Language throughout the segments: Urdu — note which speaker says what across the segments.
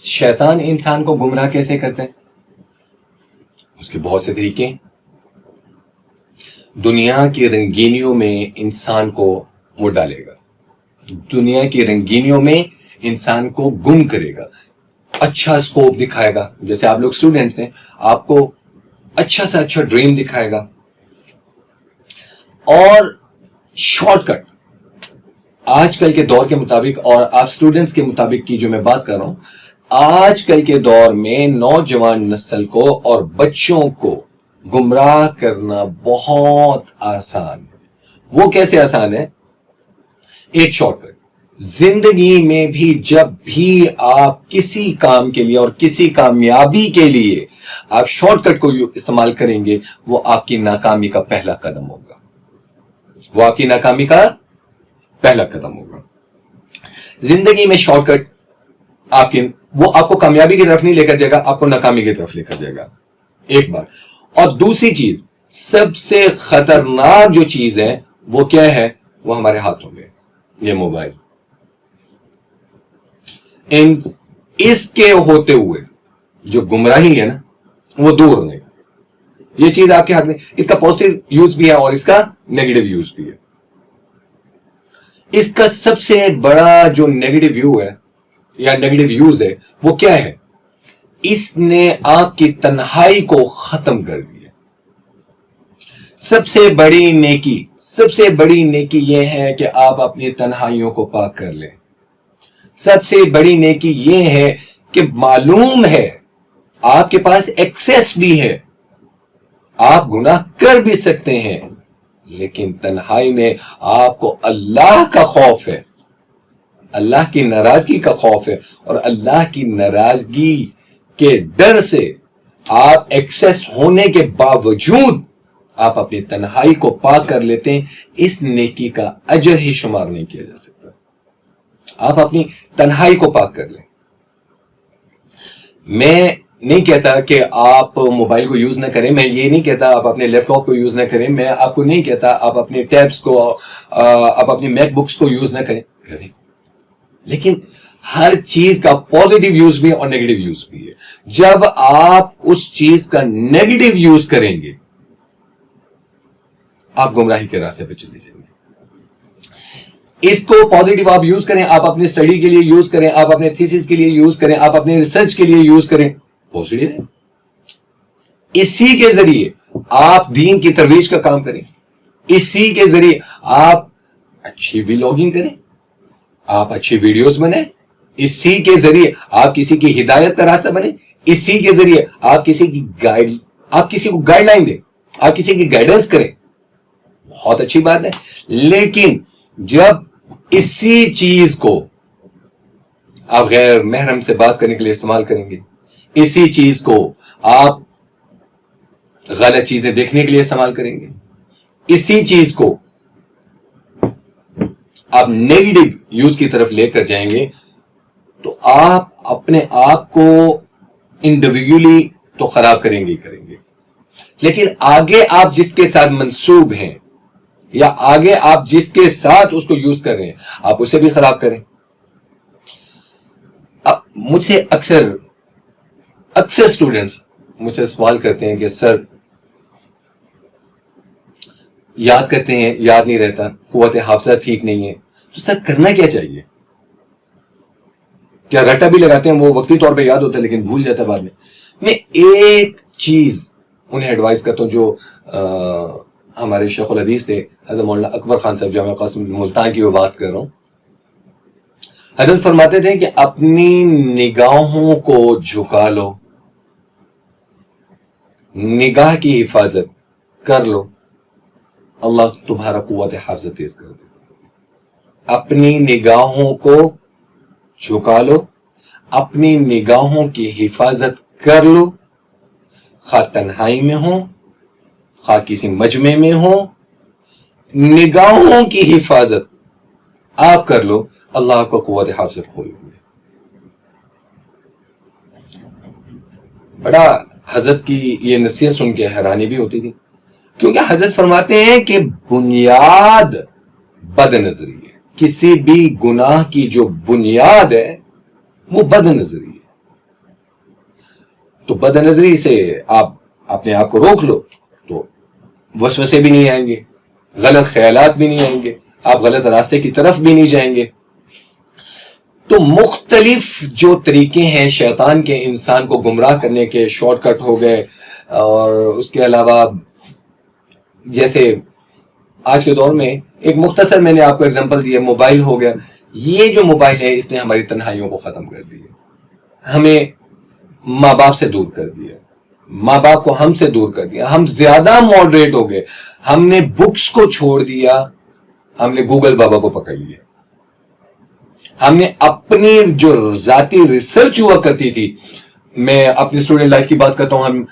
Speaker 1: شیطان انسان کو گمراہ کیسے کرتے ہیں؟ اس کے بہت سے طریقے ہیں. دنیا کی رنگینیوں میں انسان کو وہ ڈالے گا، دنیا کی رنگینیوں میں انسان کو گم کرے گا. اچھا اسکوپ دکھائے گا، جیسے آپ لوگ اسٹوڈنٹس ہیں، آپ کو اچھا سا اچھا ڈریم دکھائے گا. اور شارٹ کٹ آج کل کے دور کے مطابق، اور آپ اسٹوڈنٹس کے مطابق کی جو میں بات کر رہا ہوں، آج کل کے دور میں نوجوان نسل کو اور بچوں کو گمراہ کرنا بہت آسان ہے. وہ کیسے آسان ہے؟ ایک شارٹ کٹ. زندگی میں بھی جب بھی آپ کسی کام کے لیے اور کسی کامیابی کے لیے آپ شارٹ کٹ کو استعمال کریں گے، وہ آپ کی ناکامی کا پہلا قدم ہوگا. وہ آپ کی ناکامی کا پہلا قدم ہوگا. زندگی میں شارٹ کٹ وہ آپ کو کامیابی کی طرف نہیں لے کر جائے گا، آپ کو ناکامی کی طرف لے کر جائے گا. ایک بات. اور دوسری چیز، سب سے خطرناک جو چیز ہے وہ کیا ہے؟ وہ ہمارے ہاتھوں میں یہ موبائل. اس کے ہوتے ہوئے جو گمراہی ہے نا، وہ دور نہیں. یہ چیز آپ کے ہاتھ میں، اس کا پازیٹیو یوز بھی ہے اور اس کا نیگیٹو یوز بھی ہے. اس کا سب سے بڑا جو نیگیٹو ویو ہے یا نیگیٹو یوز ہے وہ کیا ہے؟ اس نے آپ کی تنہائی کو ختم کر دیا. سب سے بڑی نیکی یہ ہے کہ آپ اپنی تنہائیوں کو پاک کر لیں. سب سے بڑی نیکی یہ ہے کہ معلوم ہے آپ کے پاس ایکسیس بھی ہے، آپ گناہ کر بھی سکتے ہیں، لیکن تنہائی میں آپ کو اللہ کا خوف ہے، اللہ کی ناراضگی کا خوف ہے، اور اللہ کی ناراضگی کے ڈر سے آپ ایکسیس ہونے کے باوجود آپ اپنی تنہائی کو پاک کر لیتے ہیں. اس نیکی کا اجر ہی شمار نہیں کیا جا سکتا. آپ اپنی تنہائی کو پاک کر لیں. میں نہیں کہتا کہ آپ موبائل کو یوز نہ کریں، میں یہ نہیں کہتا آپ اپنے لیپ ٹاپ کو یوز نہ کریں، میں آپ کو نہیں کہتا آپ اپنے ٹیبس کو، آپ اپنی میک بکس کو یوز نہ کریں، لیکن ہر چیز کا پازیٹیو یوز بھی ہے اور نیگیٹو یوز بھی ہے. جب آپ اس چیز کا نیگیٹو یوز کریں گے، آپ گمراہی کے راستے پہ چلے جائیں گے. اس کو پازیٹیو آپ یوز کریں، آپ اپنی اسٹڈی کے لیے یوز کریں، آپ اپنے تھیسس کے لیے یوز کریں، آپ اپنے ریسرچ کے لیے یوز کریں، پازیٹیو ہے. اسی کے ذریعے آپ دین کی ترویج کا کام کریں، اسی کے ذریعے آپ اچھی ولاگنگ کریں، آپ اچھی ویڈیوز بنائیں، اسی کے ذریعے آپ کسی کی ہدایت کا راستہ بنیں، اسی کے ذریعے آپ کسی کو گائیڈ لائن دیں، آپ کسی کی گائیڈنس کریں. بہت اچھی بات ہے. لیکن جب اسی چیز کو آپ غیر محرم سے بات کرنے کے لیے استعمال کریں گے، اسی چیز کو آپ غلط چیزیں دیکھنے کے لیے استعمال کریں گے، اسی چیز کو آپ نیگیٹو یوز کی طرف لے کر جائیں گے، تو آپ اپنے آپ کو انڈیویجولی تو خراب کریں گے. لیکن آگے آپ جس کے ساتھ منسوب ہیں یا آگے آپ جس کے ساتھ اس کو یوز کر رہے ہیں، آپ اسے بھی خراب کریں. اب مجھ سے اکثر اسٹوڈنٹس مجھ سے سوال کرتے ہیں کہ سر یاد کرتے ہیں، یاد نہیں رہتا، قوت حافظہ ٹھیک نہیں ہے، تو سر کرنا کیا چاہیے؟ کیا رٹا بھی لگاتے ہیں، وہ وقتی طور پہ یاد ہوتا ہے لیکن بھول جاتا ہے بعد میں. میں ایک چیز انہیں ایڈوائز کرتا ہوں، جو ہمارے شیخ الحدیث تھے حضرت مولانا اکبر خان صاحب جامعہ قاسم ملتان کی وہ بات کر رہا ہوں. حضرت فرماتے تھے کہ اپنی نگاہوں کو جھکا لو، نگاہ کی حفاظت کر لو، اللہ تمہارا قوت حافظہ تیز کر دے. اپنی نگاہوں کو جھکا لو، اپنی نگاہوں کی حفاظت کر لو، خواہ تنہائی میں ہو، خواہ کسی مجمع میں ہو، نگاہوں کی حفاظت آپ کر لو، اللہ آپ کو قوت حافظہ کھول دے. بڑا حضرت کی یہ نصیحت سن کے حیرانی بھی ہوتی تھی، کیونکہ حضرت فرماتے ہیں کہ بنیاد بد نظری ہے. کسی بھی گناہ کی جو بنیاد ہے وہ بد نظری ہے. تو بد نظری سے آپ اپنے آپ کو روک لو تو وسوسے بھی نہیں آئیں گے, غلط خیالات بھی نہیں آئیں گے, آپ غلط راستے کی طرف بھی نہیں جائیں گے. تو مختلف جو طریقے ہیں شیطان کے انسان کو گمراہ کرنے کے, شارٹ کٹ ہو گئے, اور اس کے علاوہ جیسے آج کے دور میں ایک مختصر میں نے آپ کو ایگزامپل دیا, موبائل ہو گیا. یہ جو موبائل ہے اس نے ہماری تنہائیوں کو ختم کر دیا, ہمیں ماں باپ سے دور کر دیا, ماں باپ کو ہم سے دور کر دیا, ہم زیادہ ماڈریٹ ہو گئے, ہم نے بکس کو چھوڑ دیا, ہم نے گوگل بابا کو پکڑ لیا, ہم نے اپنی جو ذاتی ریسرچ ہوا کرتی تھی, میں اپنی اسٹوڈنٹ لائف کی بات کرتا ہوں, ہم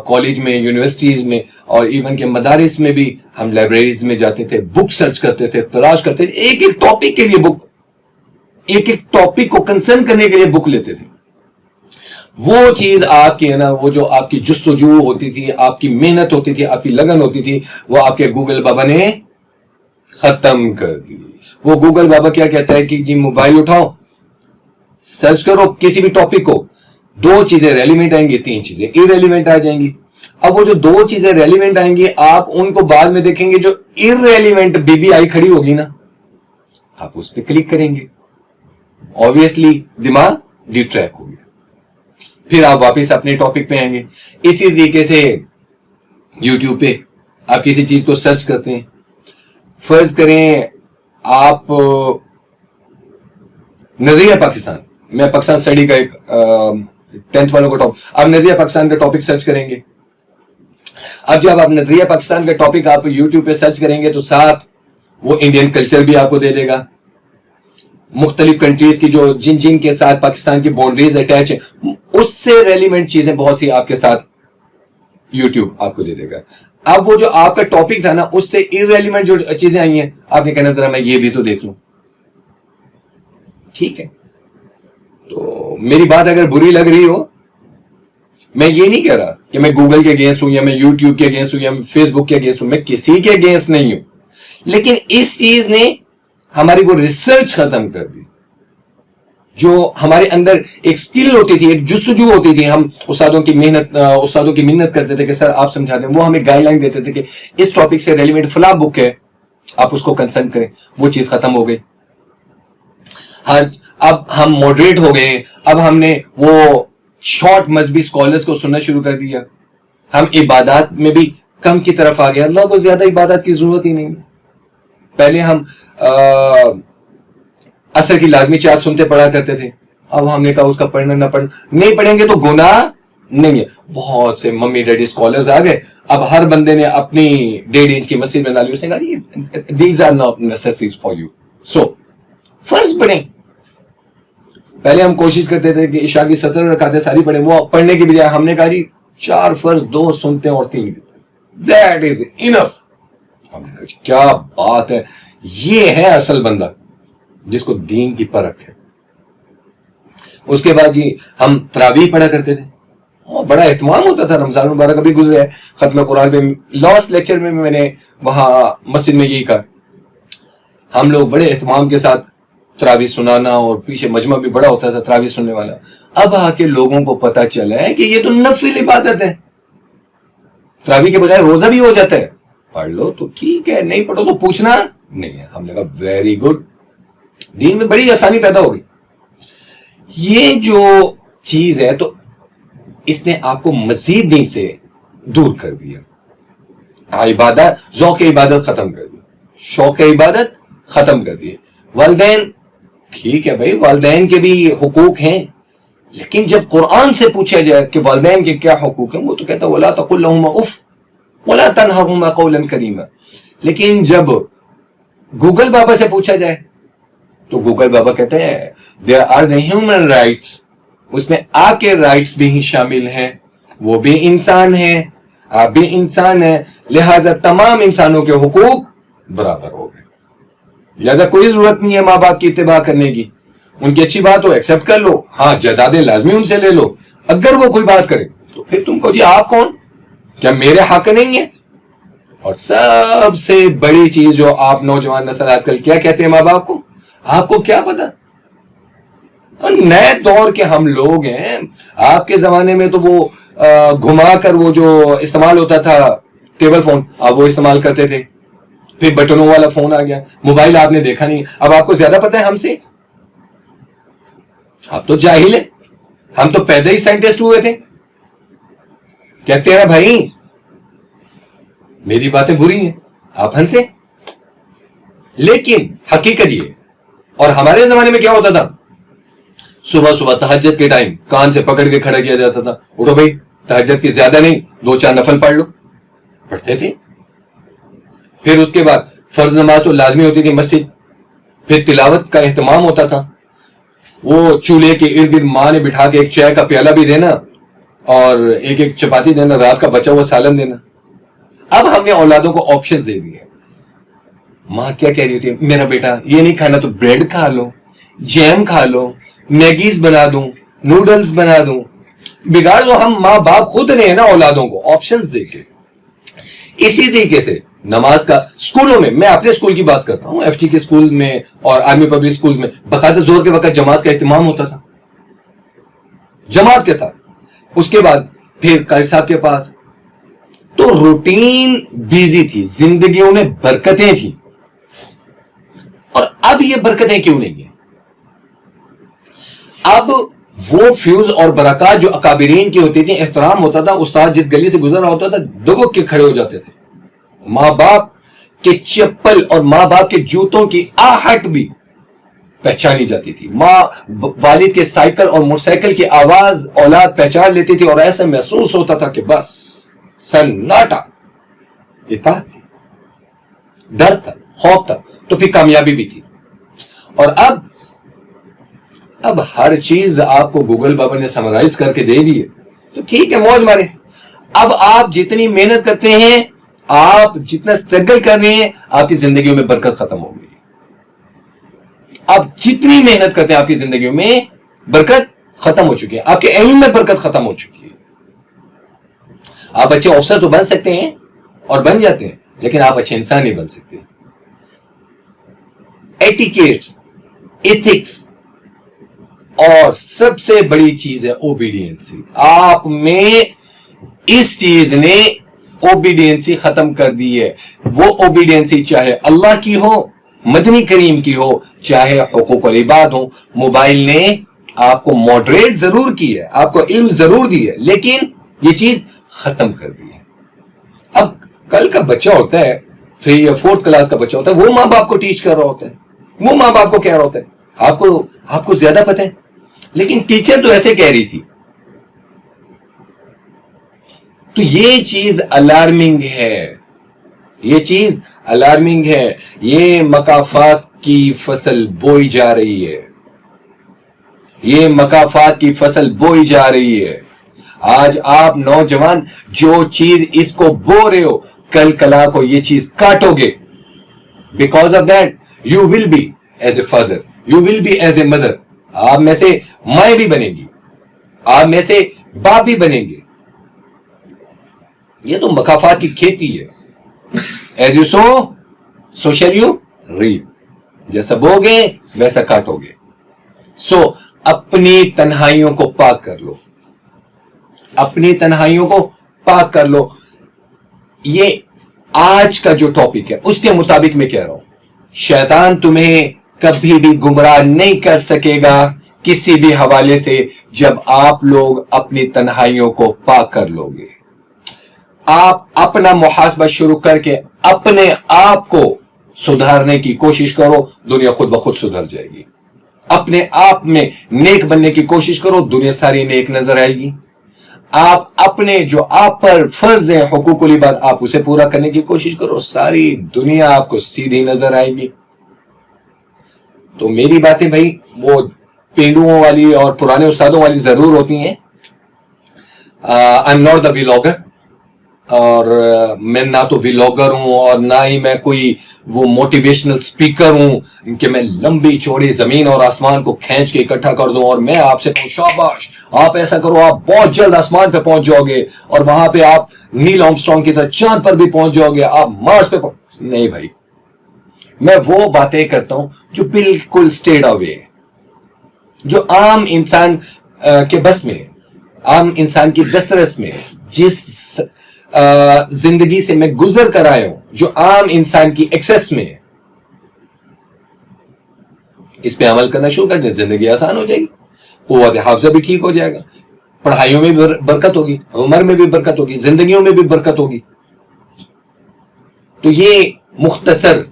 Speaker 1: کالج میں, یونیورسٹیز میں, اور ایون کے مدارس میں بھی ہم لائبریریز میں جاتے تھے, بک سرچ کرتے تھے, تلاش کرتے تھے, ایک ایک ٹاپک کے لیے بک, ایک ایک ٹاپک کو کنسرن کرنے کے لیے بک لیتے تھے. وہ چیز آپ کی ہے نا, وہ جو آپ کی جستجو ہوتی تھی, آپ کی محنت ہوتی تھی, آپ کی لگن ہوتی تھی, وہ آپ کے گوگل بابا نے ختم کر دی. وہ گوگل بابا کیا کہتا ہے کہ جی موبائل اٹھاؤ, سرچ کرو کسی بھی ٹاپک کو, 2 چیزیں ریلیونٹ آئیں گی, 3 چیزیں ارریلیونٹ آ جائیں گی. اب وہ جو 2 چیزیں ریلیونٹ آئیں گی, آپ ان کو بعد میں دیکھیں گے, جو ارریلیونٹ بی آئی کھڑی ہوگی نا, آپ اس پہ کلک کریں گے, obviously دماغ ڈی ٹریک ہو گیا, پھر آپ واپس اپنے ٹاپک پہ آئیں گے. اسی طریقے سے یوٹیوب پہ آپ کسی چیز کو سرچ کرتے ہیں, فرض کریں آپ نظریہ پاکستان, میں پاکستان اسٹڈی کا ایک 10th والوں کا ٹاپک, آپ نظریہ پاکستان کا ٹاپک سرچ کریں گے. اب جب آپ نظریہ پاکستان کا ٹاپک آپ یوٹیوب پہ سرچ کریں گے تو ساتھ وہ انڈین کلچر بھی آپ کو دے دے گا, مختلف کنٹریز کی جو جن کے ساتھ پاکستان کی باؤنڈریز اٹیچ ہیں, اس سے ریلیونٹ چیزیں بہت سی آپ کے ساتھ یوٹیوب آپ کو دے دے گا. اب وہ جو آپ کا ٹاپک تھا نا, اس سے ارریلیونٹ جو چیزیں آئی ہیں, آپ نے کہنا ذرا میں یہ بھی تو دیکھ لوں. ٹھیک ہے, تو میری بات اگر بری لگ رہی ہو, میں یہ نہیں کہہ رہا کہ میں گوگل کے اگینسٹ ہوں, یا میں یوٹیوب کے اگینسٹ ہوں, یا میں فیس بک کے اگینسٹ ہوں, میں کسی کے اگینسٹ نہیں ہوں, لیکن اس چیز نے ہماری وہ ریسرچ ختم کر دی جو ہمارے اندر ایک سکل ہوتی تھی, ایک جستجو ہوتی تھی. ہم استادوں کی محنت کرتے تھے کہ سر آپ سمجھا دیں, وہ ہمیں گائیڈ لائن دیتے تھے کہ اس ٹاپک سے ریلیونٹ فلاں بک ہے, آپ اس کو کنسرن کریں. وہ چیز ختم ہو گئی. اب ہم ماڈریٹ ہو گئے, اب ہم نے وہ شارٹ مذہبی اسکالرس کو سننا شروع کر دیا. ہم عبادات میں بھی کم کی طرف آ گئے, اللہ کو زیادہ عبادات کی ضرورت ہی نہیں. پہلے ہم عصر کی لازمی 4 سنتے پڑھا کرتے تھے, اب ہم نے کہا اس کا پڑھنا نہ پڑھنا, نہیں پڑھیں گے تو گناہ نہیں ہے. بہت سے ممی ڈیڈی اسکالرز آ گئے, اب ہر بندے نے اپنی 1.5 انچ کی مسجد بنا لی. اس نے کہا these are not necessaries for you, so فرض پڑھیں. پہلے ہم کوشش کرتے تھے کہ عشاء کی 17 رکعتیں ساری پڑھیں, وہ پڑھنے کی بجائے ہم نے کہا جی 4 فرض 2 سنتے اور 3, دیٹ از انف. ہم نے کہا کیا بات ہے, یہ ہے اصل بندہ جس کو دین کی پرکھ ہے. اس کے بعد جی ہم تراویح پڑھا کرتے تھے, بڑا اہتمام ہوتا تھا. رمضان مبارک ابھی گزرا ہے, ختم قرآن پہ لاسٹ لیکچر میں نے وہاں مسجد میں یہی کہا, ہم لوگ بڑے اہتمام کے ساتھ تراویح سنانا, اور پیچھے مجمع بھی بڑا ہوتا تھا تراویح سننے والا. اب آ کے لوگوں کو پتا چلا ہے کہ یہ تو نفل عبادت ہے, تراویح کے بجائے روزہ بھی ہو جاتا ہے. پڑھ لو تو ٹھیک ہے, نہیں پڑھو تو پوچھنا نہیں ہے. ہم نے کہا ویری گڈ, دین میں بڑی آسانی پیدا ہو گئی. یہ جو چیز ہے تو اس نے آپ کو مزید دین سے دور کر دیا. عبادت, ذوق عبادت ختم کر دی, شوق عبادت ختم کر دیے. والدین, ٹھیک ہے بھائی والدین کے بھی حقوق ہیں, لیکن جب قرآن سے پوچھا جائے کہ والدین کے کیا حقوق ہیں, وہ تو کہتا ہے وَلَا تَقُلْ لَهُمَا أُفٍّ وَلَا تَنْهَرْهُمَا قَوْلًا كَرِيمًا. لیکن جب گوگل بابا سے پوچھا جائے تو گوگل بابا کہتے ہیں there are the human rights, اس میں آپ کے رائٹس بھی ہی شامل ہیں, وہ بھی انسان ہیں, آپ بھی انسان ہیں, لہذا تمام انسانوں کے حقوق برابر ہو گئے. لہذا کوئی ضرورت نہیں ہے ماں باپ کی اتباع کرنے کی. ان کی اچھی بات ہو ایکسپٹ کر لو, ہاں جائیدادیں لازمی ان سے لے لو. اگر وہ کوئی بات کرے تو پھر تم کو جی آپ کون, کیا میرے حق نہیں ہے؟ اور سب سے بڑی چیز جو آپ نوجوان نسل آج کل کیا کہتے ہیں ماں باپ کو, آپ کو کیا پتا, نئے دور کے ہم لوگ ہیں. آپ کے زمانے میں تو وہ گھما کر وہ جو استعمال ہوتا تھا ٹیبل فون، آپ وہ استعمال کرتے تھے. پھر بٹنوں والا فون آ گیا. موبائل آپ نے دیکھا نہیں. اب آپ کو زیادہ پتہ ہے ہم سے. آپ تو جاہل ہیں. ہم تو پیدا ہی سائنٹسٹ ہوئے تھے. کہتے ہیں بھائی میری باتیں بری ہیں آپ ہنسے. لیکن حقیقت یہ، اور ہمارے زمانے میں کیا ہوتا تھا، صبح صبح تہجد کے ٹائم کان سے پکڑ کے کھڑا کیا جاتا تھا، اٹھو بھائی تہجد کی زیادہ نہیں 2-4 نفل پڑھ لو. پڑھتے تھے. پھر اس کے بعد فرض نماز تو لازمی ہوتی تھی مسجد. پھر تلاوت کا اہتمام ہوتا تھا. وہ چولہے کے ارد گرد ماں نے بٹھا کے ایک چائے کا پیالہ بھی دینا اور ایک چپاتی دینا، رات کا بچا ہوا سالن دینا. اب ہم نے اولادوں کو آپشنز دے دیے. ماں کیا کہہ رہی تھی، میرا بیٹا یہ نہیں کھانا تو بریڈ کھا لو، جیم کھا لو، میگیز بنا دوں، نوڈلز بنا دوں. بگاڑ تو ہم ماں باپ خود رہے ہیں نا اولادوں کو آپشنز دے کے. اسی طریقے سے نماز کا اسکولوں میں، میں اپنے اسکول کی بات کرتا ہوں، ایف ٹی کے اسکول میں اور آرمی پبلک اسکول میں باقاعدہ زور کے وقت جماعت کا اہتمام ہوتا تھا، جماعت کے ساتھ. اس کے بعد پھر قاری صاحب کے پاس. تو روٹین بیزی تھی، زندگیوں میں برکتیں تھیں. اور اب یہ برکتیں کیوں نہیں ہیں؟ اب وہ فیوز اور برکات جو اکابرین کی ہوتی تھی، احترام ہوتا تھا، استاد جس گلی سے گزر رہا ہوتا تھا دبک کے کھڑے ہو جاتے تھے. ماں باپ کے چپل اور ماں باپ کے جوتوں کی آہٹ بھی پہچانی جاتی تھی. ماں والد کے سائیکل اور موٹر سائیکل کی آواز اولاد پہچان لیتی تھی اور ایسا محسوس ہوتا تھا کہ بس سناٹا. اطاعت تھی، ڈر تھا، خوف تھا، تو پھر کامیابی بھی تھی. اور اب ہر چیز آپ کو گوگل بابا نے سمرائز کر کے دے دی ہے تو ٹھیک ہے، موج مارے. اب آپ جتنی محنت کرتے ہیں، آپ جتنا سٹرگل کر رہے ہیں، آپ کی زندگیوں میں برکت ختم ہو گئی. آپ جتنی محنت کرتے ہیں آپ کی زندگیوں میں برکت ختم ہو چکی ہے. آپ کے علم میں برکت ختم ہو چکی ہے. آپ اچھے افسر تو بن سکتے ہیں اور بن جاتے ہیں، لیکن آپ اچھے انسان نہیں بن سکتے. ایٹیکیٹس، ایتھکس، اور سب سے بڑی چیز ہے اوبیڈینسی. آپ میں اس چیز نے اوبیڈینسی ختم کر دی ہے. وہ اوبیڈینسی چاہے اللہ کی ہو، مدنی کریم کی ہو، چاہے حقوق العباد ہو. موبائل نے آپ کو ماڈریٹ ضرور کی ہے، آپ کو علم ضرور دی ہے، لیکن یہ چیز ختم کر دی ہے. اب کل کا بچہ ہوتا ہے 3 یا 4 کلاس کا بچہ ہوتا ہے، وہ ماں باپ کو ٹیچ کر رہا ہوتا ہے، وہ ماں باپ کو کہہ رہا ہوتا ہے آپ کو زیادہ پتہ ہے. لیکن ٹیچر تو ایسے کہہ رہی تھی. تو یہ چیز الارمنگ ہے، یہ چیز الارمنگ ہے. یہ مکافات کی فصل بوئی جا رہی ہے، یہ مکافات کی فصل بوئی جا رہی ہے. آج آپ نوجوان جو چیز اس کو بو رہے ہو، کل کلا کو یہ چیز کاٹو گے. Because of that you will be as a father, you will be as a mother. آپ میں سے مائیں بھی بنے گی، آپ میں سے باپ بھی بنیں گے. یہ تو مکافات کی کھیتی ہے. As you sow so shall you reap. جیسا بوگے ویسا کاٹو گے. سو اپنی تنہائیوں کو پاک کر لو، اپنی تنہائیوں کو پاک کر لو. یہ آج کا جو ٹاپک ہے اس کے مطابق میں کہہ رہا ہوں، شیطان تمہیں کبھی بھی گمراہ نہیں کر سکے گا کسی بھی حوالے سے جب آپ لوگ اپنی تنہائیوں کو پاک کر لو گے. آپ اپنا محاسبہ شروع کر کے اپنے آپ کو سدھارنے کی کوشش کرو، دنیا خود بخود سدھر جائے گی. اپنے آپ میں نیک بننے کی کوشش کرو، دنیا ساری نیک نظر آئے گی. آپ اپنے جو آپ پر فرض ہے حقوق العباد، آپ اسے پورا کرنے کی کوشش کرو، ساری دنیا آپ کو سیدھی نظر آئے گی. تو میری باتیں بھائی وہ پینڈوؤں والی اور پرانے استادوں والی ضرور ہوتی ہیں. I'm not the vlogger، اور میں نہ تو ویلاگر ہوں اور نہ ہی میں کوئی وہ موٹیویشنل سپیکر ہوں کہ میں لمبی چوڑی زمین اور آسمان کو کھینچ کے اکٹھا کر دوں اور میں آپ سے کہوں شاباش آپ ایسا کرو، آپ بہت جلد آسمان پہ پہنچ جاؤ گے اور وہاں پہ آپ نیل آرمسٹرانگ کی طرح چاند پر بھی پہنچ جاؤ گے، آپ مارس پہ نہیں بھائی. میں وہ باتیں کرتا ہوں جو بالکل اسٹیٹ اوے ہے. جو عام انسان کے بس میں ہے، عام انسان کی دسترس میں ہے، جس زندگی سے میں گزر کر آیا ہوں، جو عام انسان کی ایکسس میں ہے، اس پہ عمل کرنا شروع کر دیں، زندگی آسان ہو جائے گی، قوت حافظہ بھی ٹھیک ہو جائے گا، پڑھائیوں میں بھی برکت ہوگی، عمر میں بھی برکت ہوگی، زندگیوں میں بھی برکت ہوگی. تو یہ مختصر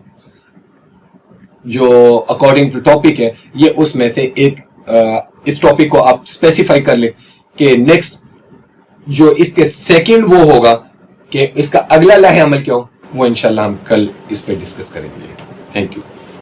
Speaker 1: جو اکارڈنگ ٹو ٹاپک ہے، یہ اس میں سے ایک اس ٹاپک کو آپ اسپیسیفائی کر لیں کہ نیکسٹ جو اس کے سیکنڈ وہ ہوگا کہ اس کا اگلا لاہ عمل کیا ہو، وہ انشاءاللہ ہم کل اس پہ ڈسکس کریں گے. Thank you.